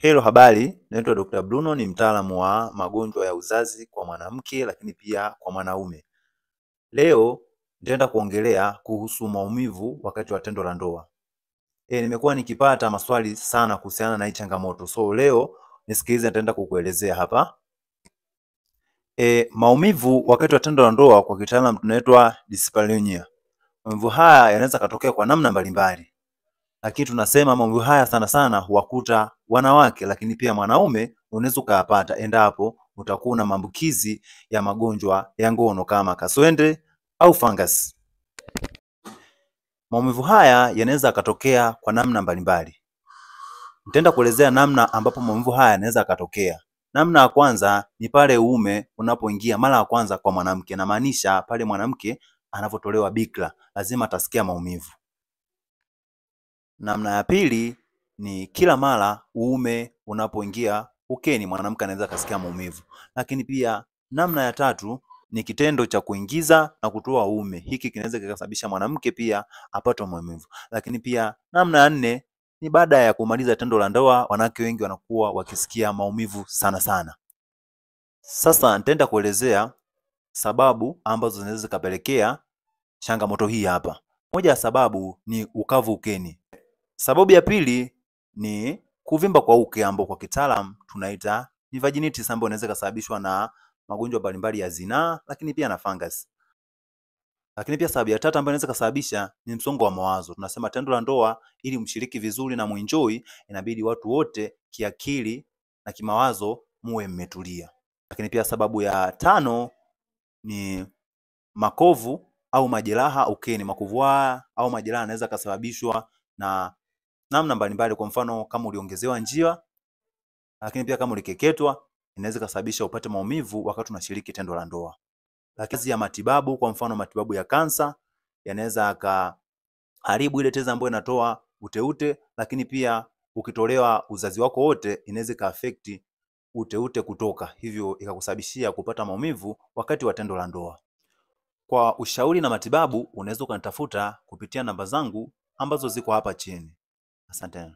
Hello, habari. Naitwa Dr. Bruno, ni mtaalamu wa magonjwa ya uzazi kwa mwanamke lakini pia kwa mwanaume. Leo nitaenda kuongelea kuhusu maumivu wakati wa tendo la ndoa. Nimekuwa nikipata maswali sana kuhusiana na hii changamoto. So leo nisikilize, nitaenda kukuelezea hapa. Maumivu wakati wa tendo la ndoa kwa kitaalamu tunaitwa dyspareunia. Maumivu haya yanaweza katokea kwa namna mbalimbali. Lakini tunasema maumivu haya sana sana huwakuta wanawake, lakini pia mwanaume unaweza ukayapata endapo utakuwa na maambukizi ya magonjwa ya ngono kama kaswende au fungus. Maumivu haya yanaweza yakatokea kwa namna mbalimbali. Nitaenda kuelezea namna ambapo maumivu haya yanaweza yakatokea. Namna ya kwanza ni pale uume unapoingia mara ya kwanza kwa mwanamke, na maanisha pale mwanamke anapotolewa bikra lazima atasikia maumivu. Namna ya pili ni kila mara uume unapoingia ukeni mwanamke anaweza kasikia maumivu. Lakini pia namna ya tatu ni kitendo cha kuingiza na kutoa uume. Hiki kinaweza kikasababisha mwanamke pia apate maumivu. Lakini pia namna ya nne ni baada ya kumaliza tendo la ndoa, wanawake wengi wanakuwa wakisikia maumivu sana sana. Sasa nitaenda kuelezea sababu ambazo zinaweza zikapelekea changamoto hii hapa. Moja ya sababu ni ukavu ukeni. Sababu ya pili ni kuvimba kwa uke ambao kwa kitaalamu tunaita ni vaginitis, ambayo inaweza kusababishwa na magonjwa mbalimbali ya zinaa lakini pia na fungus. Lakini pia sababu ya tatu ambayo inaweza kusababisha ni msongo wa mawazo. Tunasema tendo la ndoa ili mshiriki vizuri na muenjoy, inabidi watu wote kiakili na kimawazo muwe mmetulia. Lakini pia sababu ya tano ni makovu au majeraha ukeni. Makovu haya au majeraha yanaweza kusababishwa na namna mbalimbali. Kwa mfano kama uliongezewa njia, lakini pia kama ulikeketwa, inaweza kusababisha upate maumivu wakati unashiriki tendo la ndoa. Lakini ya matibabu, kwa mfano matibabu ya kansa yanaweza akaharibu ile tezi ambayo inatoa uteute, lakini pia ukitolewa uzazi wako wote inaweza kaaffect uteute kutoka, hivyo ikakusababishia kupata maumivu wakati wa tendo la ndoa. Kwa ushauri na matibabu unaweza ukanitafuta kupitia namba zangu ambazo ziko hapa chini. Asante.